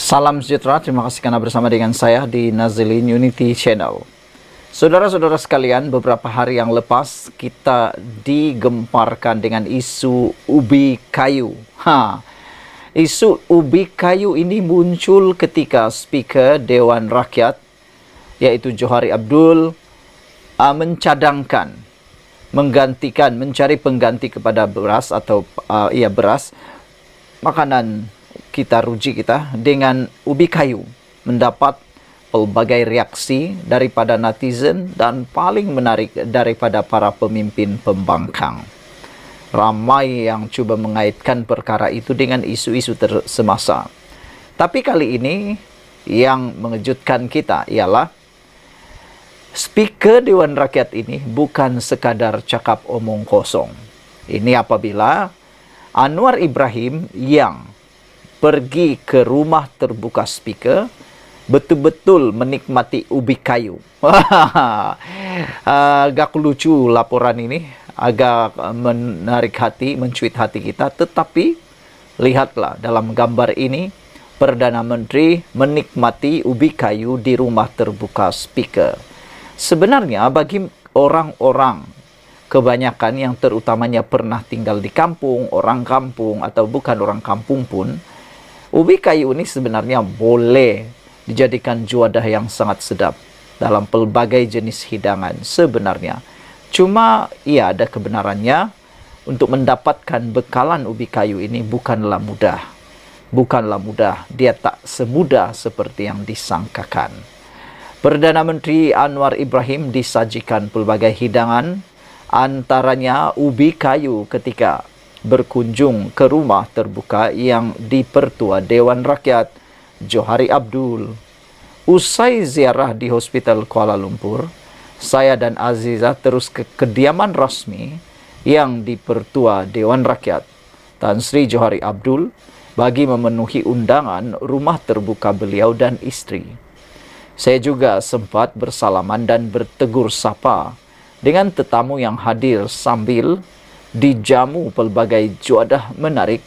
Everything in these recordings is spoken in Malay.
Salam sejahtera, terima kasih karena bersama dengan saya di Nazilin Unity Channel. Saudara-saudara sekalian, beberapa hari yang lepas kita digemparkan dengan isu ubi kayu. Isu ubi kayu ini muncul ketika Speaker Dewan Rakyat, yaitu Johari Abdul, mencari pengganti kepada beras atau beras, makanan kita dengan ubi kayu, mendapat pelbagai reaksi daripada netizen dan paling menarik daripada para pemimpin pembangkang. Ramai yang cuba mengaitkan perkara itu dengan isu-isu semasa. Tapi kali ini yang mengejutkan kita ialah Speaker Dewan Rakyat ini bukan sekadar cakap omong kosong. Ini apabila Anwar Ibrahim yang pergi ke rumah terbuka Speaker, betul-betul menikmati ubi kayu. Agak lucu laporan ini, agak menarik hati, mencuit hati kita. Tetapi lihatlah dalam gambar ini, Perdana Menteri menikmati ubi kayu di rumah terbuka Speaker. Sebenarnya bagi orang-orang kebanyakan yang terutamanya pernah tinggal di kampung, orang kampung atau bukan orang kampung pun, ubi kayu ini sebenarnya boleh dijadikan juadah yang sangat sedap dalam pelbagai jenis hidangan sebenarnya. Cuma ia ada kebenarannya, untuk mendapatkan bekalan ubi kayu ini bukanlah mudah. Bukanlah mudah, dia tak semudah seperti yang disangkakan. Perdana Menteri Anwar Ibrahim disajikan pelbagai hidangan, antaranya ubi kayu ketika berkunjung ke rumah terbuka yang dipertua Dewan Rakyat Johari Abdul. Usai ziarah di Hospital Kuala Lumpur, saya dan Aziza terus ke kediaman rasmi yang dipertua Dewan Rakyat Tan Sri Johari Abdul bagi memenuhi undangan rumah terbuka beliau dan istri. Saya juga sempat bersalaman dan bertegur sapa dengan tetamu yang hadir sambil dijamu pelbagai juadah menarik,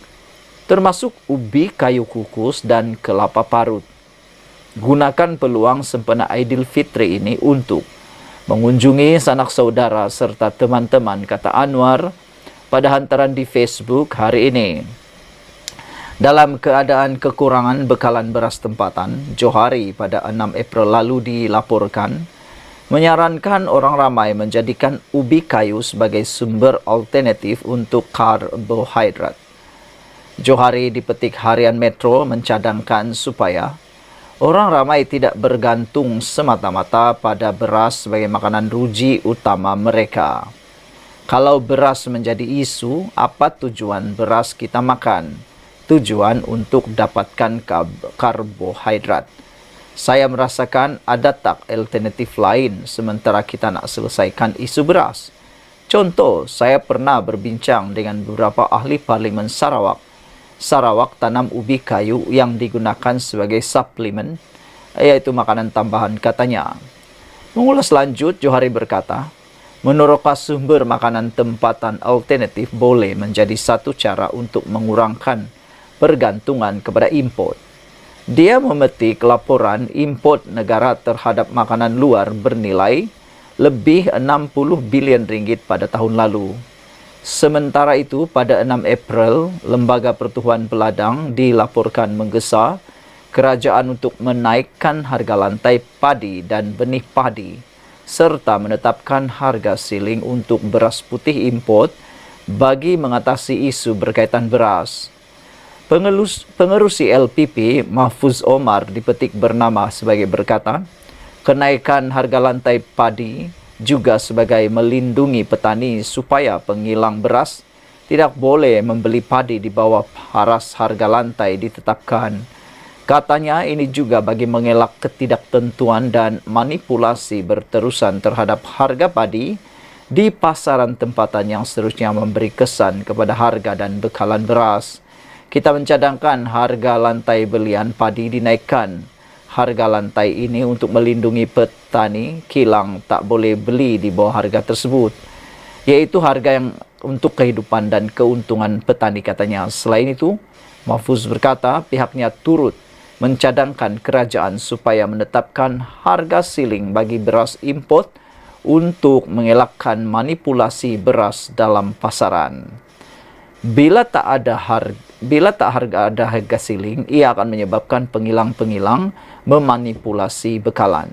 termasuk ubi kayu kukus dan kelapa parut. Gunakan peluang sempena Aidilfitri ini untuk mengunjungi sanak saudara serta teman-teman, kata Anwar pada hantaran di Facebook hari ini. Dalam keadaan kekurangan bekalan beras tempatan, Johari pada 6 April lalu dilaporkan menyarankan orang ramai menjadikan ubi kayu sebagai sumber alternatif untuk karbohidrat. Johari dipetik harian Metro mencadangkan supaya orang ramai tidak bergantung semata-mata pada beras sebagai makanan ruji utama mereka. Kalau beras menjadi isu, apa tujuan beras kita makan? Tujuan untuk dapatkan karbohidrat. Saya merasakan ada tak alternatif lain sementara kita nak selesaikan isu beras. Contoh, saya pernah berbincang dengan beberapa ahli Parlimen Sarawak. Sarawak tanam ubi kayu yang digunakan sebagai suplemen, yaitu makanan tambahan katanya. Mengulas lanjut, Johari berkata, menurut sumber makanan tempatan alternatif boleh menjadi satu cara untuk mengurangkan pergantungan kepada import. Dia memetik laporan import negara terhadap makanan luar bernilai lebih 60 bilion ringgit pada tahun lalu. Sementara itu, pada 6 April, Lembaga Pertubuhan Peladang dilaporkan menggesa kerajaan untuk menaikkan harga lantai padi dan benih padi serta menetapkan harga siling untuk beras putih import bagi mengatasi isu berkaitan beras. Pengerusi LPP Mahfuz Omar dipetik bernama sebagai berkata, kenaikan harga lantai padi juga sebagai melindungi petani supaya pengilang beras tidak boleh membeli padi di bawah paras harga lantai ditetapkan. Katanya ini juga bagi mengelak ketidaktentuan dan manipulasi berterusan terhadap harga padi di pasaran tempatan yang seterusnya memberi kesan kepada harga dan bekalan beras. Kita mencadangkan harga lantai belian padi dinaikkan. Harga lantai ini untuk melindungi petani kilang tak boleh beli di bawah harga tersebut, yaitu harga yang untuk kehidupan dan keuntungan petani, katanya. Selain itu, Mahfuz berkata pihaknya turut mencadangkan kerajaan supaya menetapkan harga siling bagi beras import untuk mengelakkan manipulasi beras dalam pasaran. Bila tak ada harga siling, ia akan menyebabkan pengilang-pengilang memanipulasi bekalan.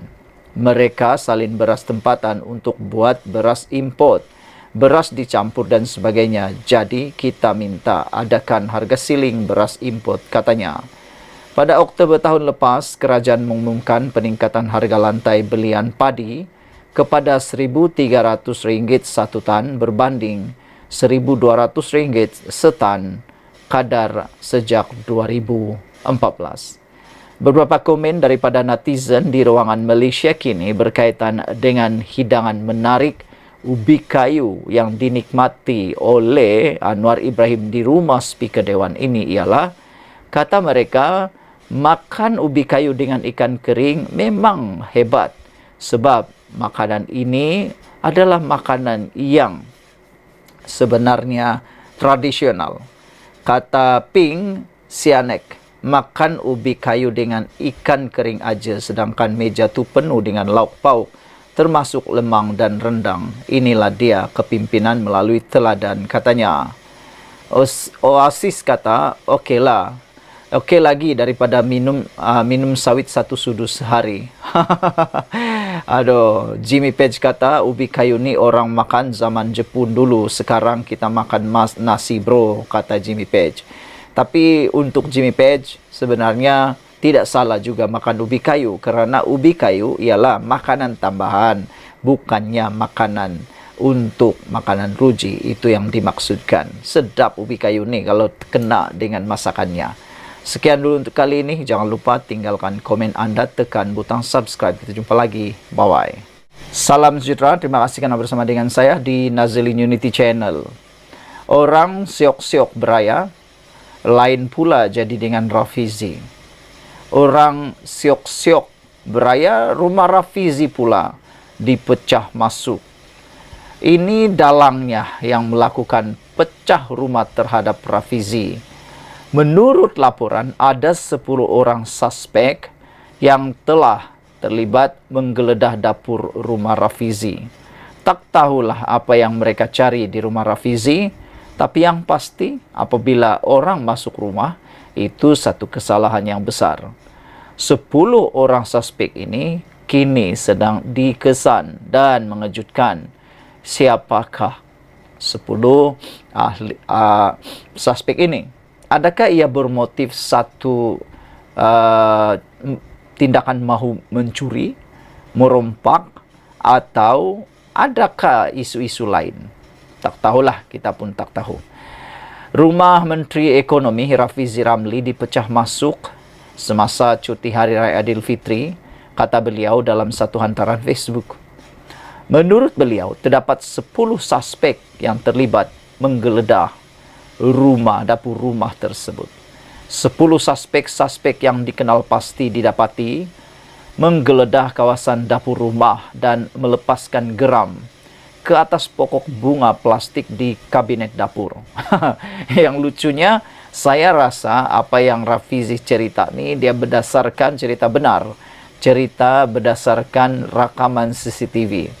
Mereka salin beras tempatan untuk buat beras import, beras dicampur dan sebagainya. Jadi kita minta adakan harga siling beras import, katanya. Pada Oktober tahun lepas, kerajaan mengumumkan peningkatan harga lantai belian padi kepada RM1.300 satu tan berbanding RM1.200 setan kadar sejak 2014. Beberapa komen daripada netizen di ruangan Malaysia kini berkaitan dengan hidangan menarik ubi kayu yang dinikmati oleh Anwar Ibrahim di rumah Speaker Dewan ini ialah, kata mereka, makan ubi kayu dengan ikan kering memang hebat sebab makanan ini adalah makanan yang sebenarnya tradisional. Kata Ping Sianek, makan ubi kayu dengan ikan kering aja sedangkan meja tu penuh dengan lauk pauk termasuk lemang dan rendang. Inilah dia kepimpinan melalui teladan, katanya. Oasis kata, okeylah. Okey lagi daripada minum sawit satu sudu sehari. Aduh, Jimmy Page kata, ubi kayu ni orang makan zaman Jepun dulu. Sekarang kita makan nasi bro, kata Jimmy Page. Tapi untuk Jimmy Page, sebenarnya tidak salah juga makan ubi kayu. Kerana ubi kayu ialah makanan tambahan, bukannya makanan untuk makanan ruji. Itu yang dimaksudkan. Sedap ubi kayu ni kalau kena dengan masakannya. Sekian dulu untuk kali ini. Jangan lupa tinggalkan komen anda, tekan butang subscribe. Kita jumpa lagi. Bye-bye. Salam sejahtera. Terima kasih kerana bersama dengan saya di Nazilin Unity Channel. Orang siok-siok beraya, lain pula jadi dengan Rafizi. Orang siok-siok beraya, rumah Rafizi pula dipecah masuk. Ini dalangnya yang melakukan pecah rumah terhadap Rafizi. Menurut laporan, ada 10 orang suspek yang telah terlibat menggeledah dapur rumah Rafizi. Tak tahulah apa yang mereka cari di rumah Rafizi, tapi yang pasti apabila orang masuk rumah, itu satu kesalahan yang besar. 10 orang suspek ini kini sedang dikesan dan mengejutkan. Siapakah 10 suspek ini? Adakah ia bermotif satu tindakan mahu mencuri, merompak, atau adakah isu-isu lain? Tak tahulah, kita pun tak tahu. Rumah Menteri Ekonomi Rafizi Ramli dipecah masuk semasa cuti Hari Raya Aidilfitri, kata beliau dalam satu hantaran Facebook. Menurut beliau, terdapat 10 suspek yang terlibat menggeledah dapur rumah tersebut. 10 suspek yang dikenal pasti didapati menggeledah kawasan dapur rumah dan melepaskan geram ke atas pokok bunga plastik di kabinet dapur. Yang lucunya, saya rasa apa yang Rafizi cerita ni dia berdasarkan cerita benar. Cerita berdasarkan rakaman CCTV.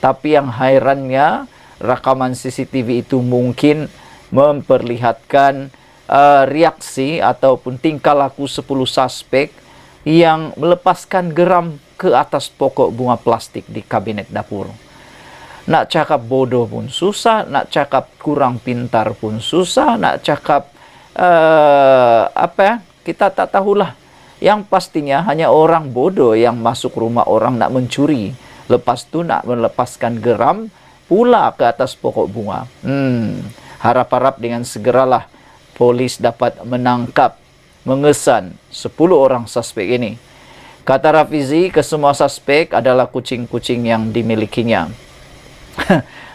Tapi yang hairannya, rakaman CCTV itu mungkin memperlihatkan reaksi ataupun tingkah laku 10 suspek yang melepaskan geram ke atas pokok bunga plastik di kabinet dapur. Nak cakap bodoh pun susah, nak cakap kurang pintar pun susah, nak cakap kita tak tahulah. Yang pastinya hanya orang bodoh yang masuk rumah orang nak mencuri. Lepas tu nak melepaskan geram pula ke atas pokok bunga. Harap-harap dengan segeralah polis dapat menangkap, mengesan 10 orang suspek ini. Kata Rafizi, kesemua suspek adalah kucing-kucing yang dimilikinya.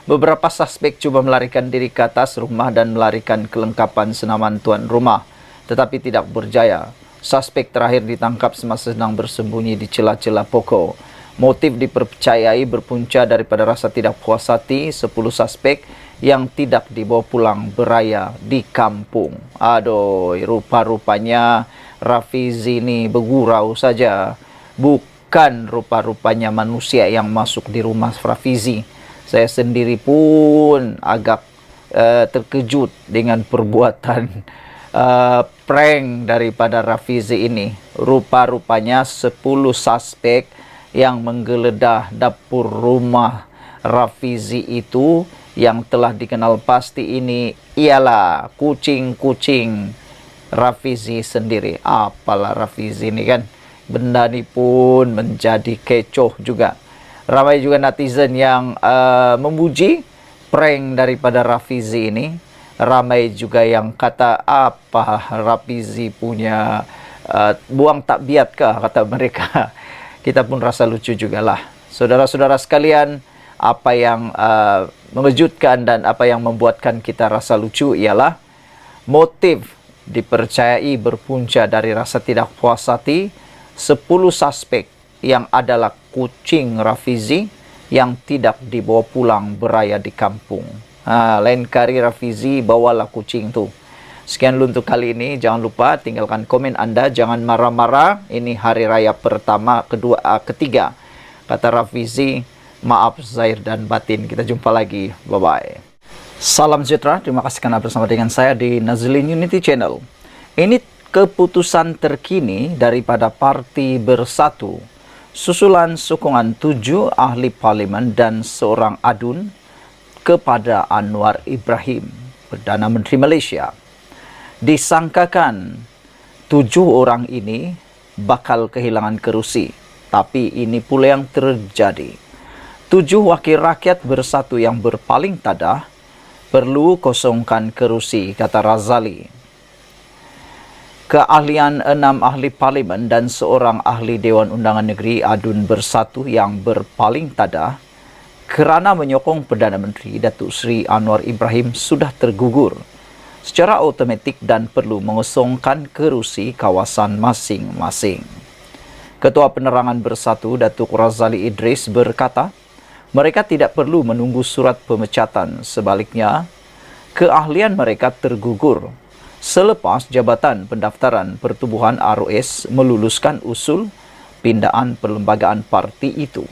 Beberapa suspek cuba melarikan diri ke atas rumah dan melarikan kelengkapan senaman tuan rumah, tetapi tidak berjaya. Suspek terakhir ditangkap semasa sedang bersembunyi di celah-celah pokok. Motif dipercayai berpunca daripada rasa tidak puas hati 10 suspek yang tidak dibawa pulang beraya di kampung. Aduh, rupa-rupanya Rafizi ini bergurau saja. Bukan rupa-rupanya manusia yang masuk di rumah Rafizi. Saya sendiri pun agak terkejut dengan perbuatan prank daripada Rafizi ini. Rupa-rupanya 10 suspek yang menggeledah dapur rumah Rafizi itu yang telah dikenal pasti ini ialah kucing-kucing Rafizi sendiri. Apalah Rafizi ini kan, benda ni pun menjadi kecoh juga. Ramai juga netizen yang memuji prank daripada Rafizi ini. Ramai juga yang kata, apa Rafizi punya buang takbiat kah, kata mereka. Kita pun rasa lucu jugalah. Saudara-saudara sekalian, apa yang mengejutkan dan apa yang membuatkan kita rasa lucu ialah motif dipercayai berpunca dari rasa tidak puas hati 10 suspek yang adalah kucing Rafizi yang tidak dibawa pulang beraya di kampung. Lain kali Rafizi bawalah kucing tu. Sekian dulu untuk kali ini. Jangan lupa tinggalkan komen Anda. Jangan marah-marah. Ini hari raya pertama, kedua, ketiga. Kata Rafizi, maaf zahir dan batin. Kita jumpa lagi. Bye-bye. Salam sejahtera. Terima kasih karena bersama dengan saya di Nazlin Unity Channel. Ini keputusan terkini daripada Parti Bersatu. Susulan sokongan 7 ahli parlimen dan seorang adun kepada Anwar Ibrahim, Perdana Menteri Malaysia. Disangkakan 7 orang ini bakal kehilangan kerusi. Tapi ini pula yang terjadi. 7 wakil rakyat bersatu yang berpaling tadah perlu kosongkan kerusi, kata Razali. Keahlian 6 ahli parlimen dan seorang ahli Dewan Undangan Negeri adun bersatu yang berpaling tadah kerana menyokong Perdana Menteri Datuk Seri Anwar Ibrahim sudah tergugur secara automatik dan perlu mengosongkan kerusi kawasan masing-masing. Ketua Penerangan Bersatu Datuk Razali Idris berkata, mereka tidak perlu menunggu surat pemecatan. Sebaliknya, keahlian mereka tergugur selepas Jabatan Pendaftaran Pertubuhan ROS meluluskan usul pindaan perlembagaan parti itu.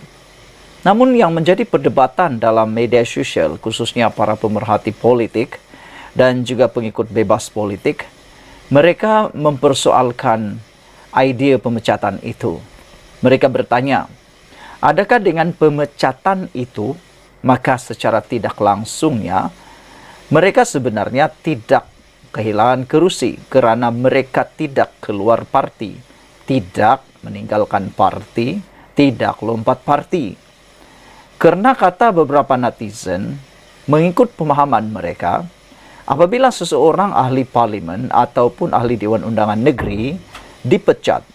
Namun yang menjadi perdebatan dalam media sosial, khususnya para pemerhati politik dan juga pengikut bebas politik, mereka mempersoalkan idea pemecatan itu. Mereka bertanya, adakah dengan pemecatan itu, maka secara tidak langsungnya, mereka sebenarnya tidak kehilangan kerusi kerana mereka tidak keluar parti, tidak meninggalkan parti, tidak lompat parti. Kerana kata beberapa netizen, mengikut pemahaman mereka, apabila seseorang ahli parlimen ataupun ahli Dewan Undangan Negeri dipecat,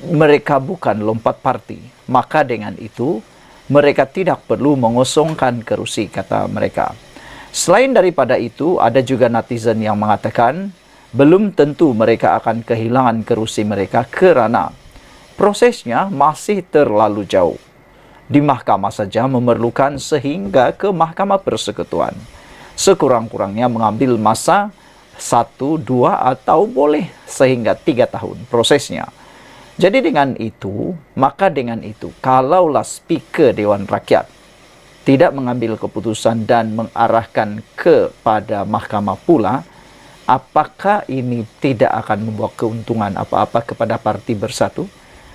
mereka bukan lompat parti. Maka dengan itu, mereka tidak perlu mengosongkan kerusi, kata mereka. Selain daripada itu, ada juga netizen yang mengatakan, belum tentu mereka akan kehilangan kerusi mereka kerana prosesnya masih terlalu jauh. Di mahkamah saja memerlukan sehingga ke Mahkamah Persekutuan. Sekurang-kurangnya mengambil masa 1, 2 atau boleh sehingga 3 tahun prosesnya. Jadi dengan itu, kalaulah Speaker Dewan Rakyat tidak mengambil keputusan dan mengarahkan kepada mahkamah pula, apakah ini tidak akan membawa keuntungan apa-apa kepada Parti Bersatu?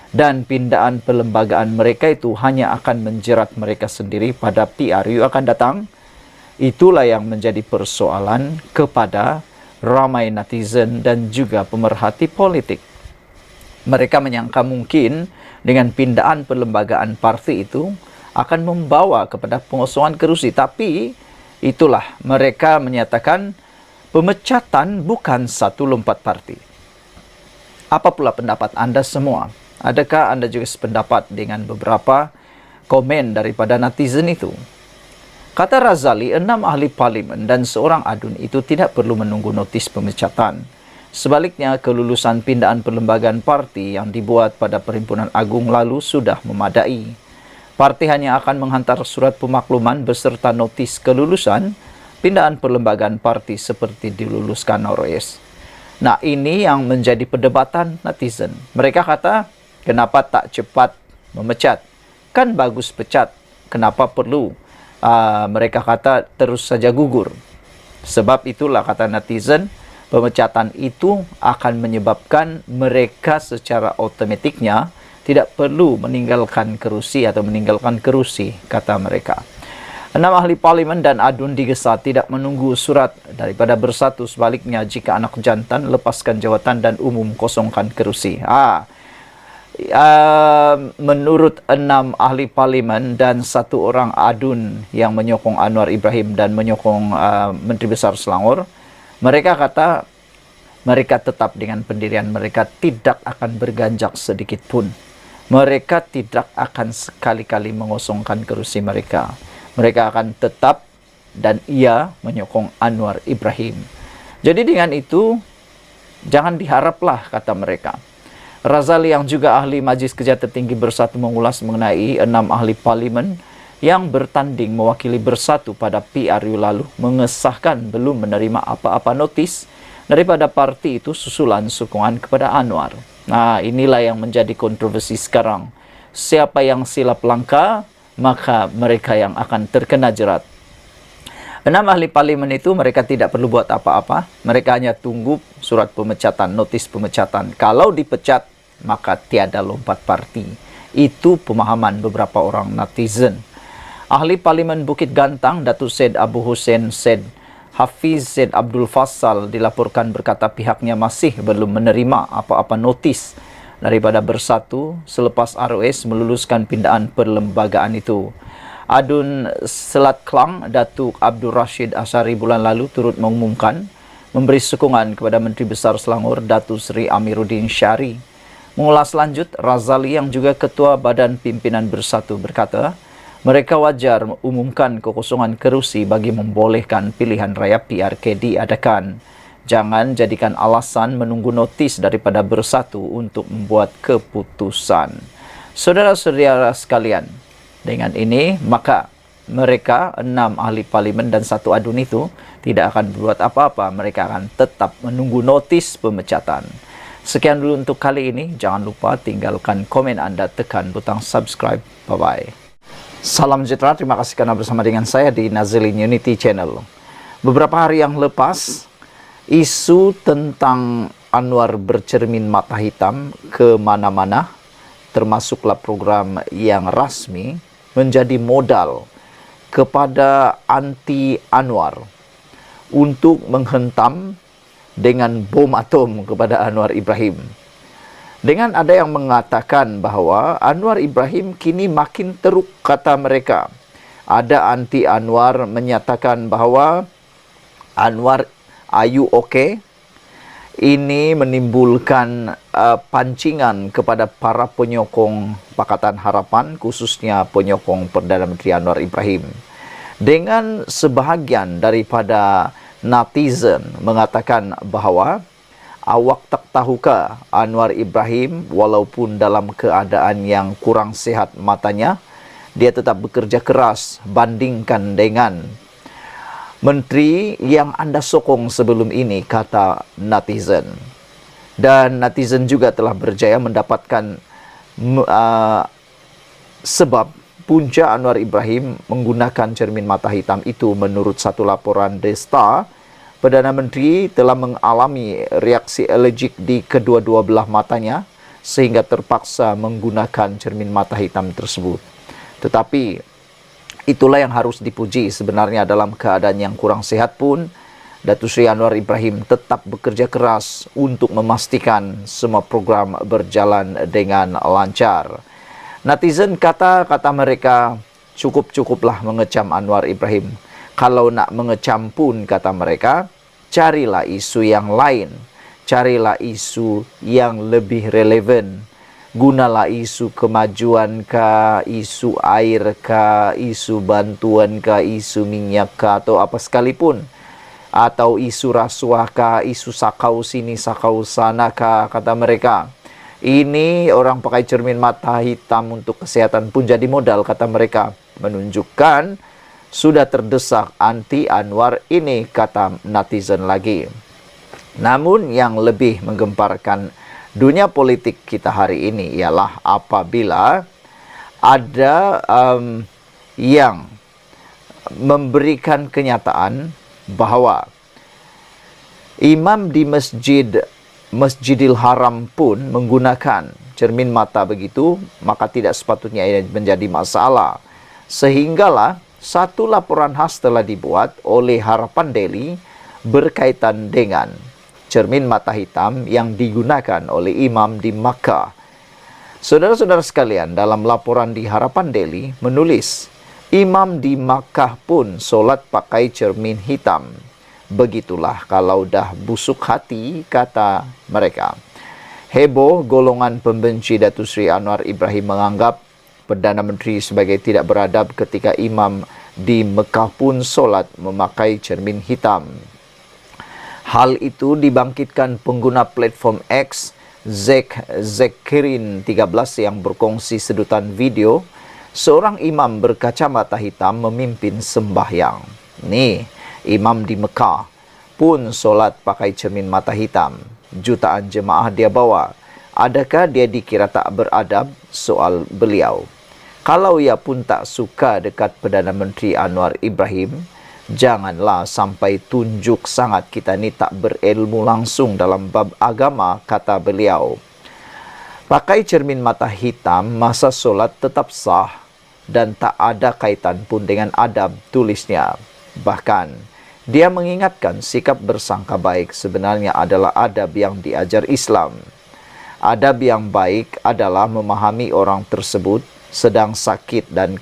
Dan pindaan perlembagaan mereka itu hanya akan menjerat mereka sendiri pada PRU akan datang. Itulah yang menjadi persoalan kepada ramai netizen dan juga pemerhati politik. Mereka menyangka mungkin dengan pindaan perlembagaan parti itu akan membawa kepada pengosongan kerusi. Tapi itulah mereka menyatakan pemecatan bukan satu lompat parti. Apa pula pendapat Anda semua? Adakah Anda juga sependapat dengan beberapa komen daripada netizen itu? Kata Razali, 6 ahli parlimen dan seorang adun itu tidak perlu menunggu notis pemecatan. Sebaliknya, kelulusan pindaan perlembagaan parti yang dibuat pada Perhimpunan Agung lalu sudah memadai. Parti hanya akan menghantar surat pemakluman beserta notis kelulusan pindaan perlembagaan parti seperti diluluskan ROS. Nah, ini yang menjadi perdebatan netizen. Mereka kata, kenapa tak cepat memecat? Kan bagus pecat. Kenapa perlu? Mereka kata terus saja gugur. Sebab itulah kata netizen, pemecatan itu akan menyebabkan mereka secara otomatiknya tidak perlu meninggalkan kerusi atau meninggalkan kerusi, kata mereka. 6 ahli parlimen dan adun digesa tidak menunggu surat daripada Bersatu. Sebaliknya, jika anak jantan, lepaskan jawatan dan umum kosongkan kerusi. Menurut 6 ahli parlimen dan 1 orang adun yang menyokong Anwar Ibrahim dan menyokong Menteri Besar Selangor, mereka kata mereka tetap dengan pendirian mereka, tidak akan berganjak sedikit pun. Mereka tidak akan sekali-kali mengosongkan kerusi mereka. Mereka akan tetap dan ia menyokong Anwar Ibrahim. Jadi dengan itu, jangan diharaplah, kata mereka. Razali yang juga ahli Majlis Kerja Tertinggi Bersatu mengulas mengenai 6 ahli parlimen yang bertanding mewakili Bersatu pada PRU lalu, mengesahkan belum menerima apa-apa notis daripada parti itu susulan sokongan kepada Anwar. Nah, inilah yang menjadi kontroversi sekarang. Siapa yang silap langkah, maka mereka yang akan terkena jerat. 6 ahli parlimen itu mereka tidak perlu buat apa-apa. Mereka hanya tunggu surat pemecatan, notis pemecatan. Kalau dipecat, maka tiada lompat parti. Itu pemahaman beberapa orang netizen. Ahli Parlimen Bukit Gantang, Datuk Syed Abu Hussein Syed Hafiz Syed Abdul Fassal dilaporkan berkata pihaknya masih belum menerima apa-apa notis daripada Bersatu selepas ROS meluluskan pindaan perlembagaan itu. Adun Selat Klang, Datuk Abdul Rashid Asyari bulan lalu turut mengumumkan memberi sokongan kepada Menteri Besar Selangor, Datuk Seri Amiruddin Syari. Mengulas lanjut, Razali yang juga Ketua Badan Pimpinan Bersatu berkata, mereka wajar umumkan kekosongan kerusi bagi membolehkan pilihan raya PRK diadakan. Jangan jadikan alasan menunggu notis daripada Bersatu untuk membuat keputusan. Saudara-saudara sekalian, dengan ini maka mereka 6 ahli parlimen dan 1 adun itu tidak akan berbuat apa-apa. Mereka akan tetap menunggu notis pemecatan. Sekian dulu untuk kali ini. Jangan lupa tinggalkan komen anda, tekan butang subscribe. Bye-bye. Salam sejahtera, terima kasih karena bersama dengan saya di Nazilin Unity Channel. Beberapa hari yang lepas, isu tentang Anwar bercermin mata hitam ke mana-mana, termasuklah program yang rasmi, menjadi modal kepada anti Anwar untuk menghentam dengan bom atom kepada Anwar Ibrahim. Dengan ada yang mengatakan bahawa Anwar Ibrahim kini makin teruk, kata mereka. Ada anti Anwar menyatakan bahawa Anwar, are you okay? Ini menimbulkan pancingan kepada para penyokong Pakatan Harapan, khususnya penyokong Perdana Menteri Anwar Ibrahim. Dengan sebahagian daripada netizen mengatakan bahawa awak tak tahukah Anwar Ibrahim walaupun dalam keadaan yang kurang sihat matanya, dia tetap bekerja keras bandingkan dengan menteri yang anda sokong sebelum ini, kata netizen. Dan netizen juga telah berjaya mendapatkan sebab punca Anwar Ibrahim menggunakan cermin mata hitam itu. Menurut satu laporan The Star, Perdana Menteri telah mengalami reaksi alergik di kedua-dua belah matanya sehingga terpaksa menggunakan cermin mata hitam tersebut. Tetapi itulah yang harus dipuji sebenarnya, dalam keadaan yang kurang sehat pun Datuk Seri Anwar Ibrahim tetap bekerja keras untuk memastikan semua program berjalan dengan lancar. Netizen kata mereka, cukuplah mengecam Anwar Ibrahim. Kalau nak mengecam pun, kata mereka, carilah isu yang lain. Carilah isu yang lebih relevan. Gunalah isu kemajuan kah, isu air kah, isu bantuan kah, isu minyak kah, atau apa sekalipun. Atau isu rasuah kah, isu sakau sini, sakau sana kah, kata mereka. Ini orang pakai cermin mata hitam untuk kesehatan pun jadi modal, kata mereka. Menunjukkan sudah terdesak anti Anwar ini, kata netizen lagi. Namun yang lebih menggemparkan dunia politik kita hari ini ialah apabila ada yang memberikan kenyataan bahwa imam di Masjidil Haram pun menggunakan cermin mata begitu, maka tidak sepatutnya ini menjadi masalah. Sehinggalah satu laporan khas telah dibuat oleh Harapan Daily berkaitan dengan cermin mata hitam yang digunakan oleh imam di Makkah. Saudara-saudara sekalian, dalam laporan di Harapan Daily menulis, imam di Makkah pun solat pakai cermin hitam. Begitulah kalau dah busuk hati, kata mereka. Heboh, golongan pembenci Datuk Seri Anwar Ibrahim menganggap Perdana Menteri sebagai tidak beradab ketika imam di Mekah pun solat memakai cermin hitam. Hal itu dibangkitkan pengguna platform X, Zekirin 13 yang berkongsi sedutan video seorang imam berkacamata hitam memimpin sembahyang. Nih, imam di Mekah pun solat pakai cermin mata hitam. Jutaan jemaah dia bawa. Adakah dia dikira tak beradab? Soal beliau. Kalau ia pun tak suka dekat Perdana Menteri Anwar Ibrahim, janganlah sampai tunjuk sangat kita ni tak berilmu langsung dalam bab agama, kata beliau. Pakai cermin mata hitam, masa solat tetap sah dan tak ada kaitan pun dengan adab, tulisnya. Bahkan, dia mengingatkan sikap bersangka baik sebenarnya adalah adab yang diajar Islam. Adab yang baik adalah memahami orang tersebut sedang sakit dan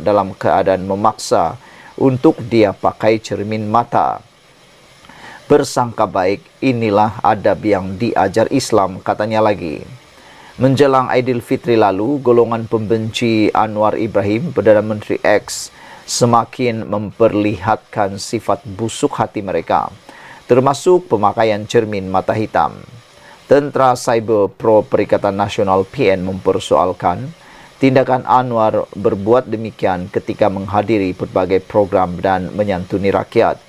dalam keadaan memaksa untuk dia pakai cermin mata. Bersangka baik, inilah adab yang diajar Islam, katanya lagi. Menjelang Aidilfitri lalu, golongan pembenci Anwar Ibrahim, Perdana Menteri X, semakin memperlihatkan sifat busuk hati mereka, termasuk pemakaian cermin mata hitam. Tentera Cyber Pro Perikatan Nasional PN mempersoalkan tindakan Anwar berbuat demikian ketika menghadiri berbagai program dan menyantuni rakyat.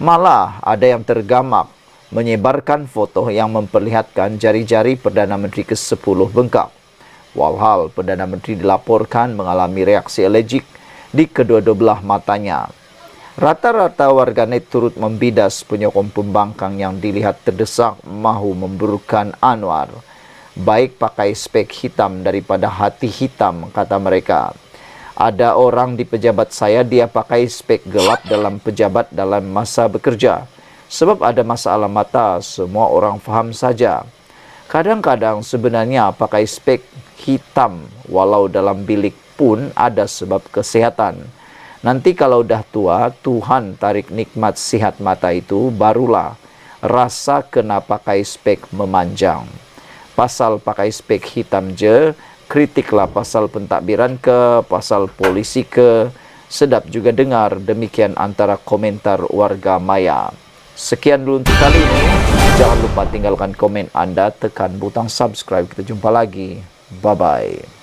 Malah ada yang tergamak menyebarkan foto yang memperlihatkan jari-jari Perdana Menteri ke-10 bengkak. Walhal Perdana Menteri dilaporkan mengalami reaksi alergik di kedua-dua belah matanya. Rata-rata warganet turut membidas penyokong pembangkang yang dilihat terdesak mahu memburukan Anwar. Baik pakai spek hitam daripada hati hitam, kata mereka. Ada orang di pejabat saya dia pakai spek gelap dalam pejabat dalam masa bekerja. Sebab ada masalah mata, semua orang faham saja. Kadang-kadang sebenarnya pakai spek hitam walau dalam bilik pun ada sebab kesehatan. Nanti kalau dah tua, Tuhan tarik nikmat sihat mata itu, barulah rasa kena pakai spek memanjang. Pasal pakai spek hitam je, kritiklah pasal pentadbiran ke, pasal polisi ke, sedap juga dengar, demikian antara komentar warga maya. Sekian dulu untuk kali ini. Jangan lupa tinggalkan komen anda, tekan butang subscribe. Kita jumpa lagi. Bye-bye.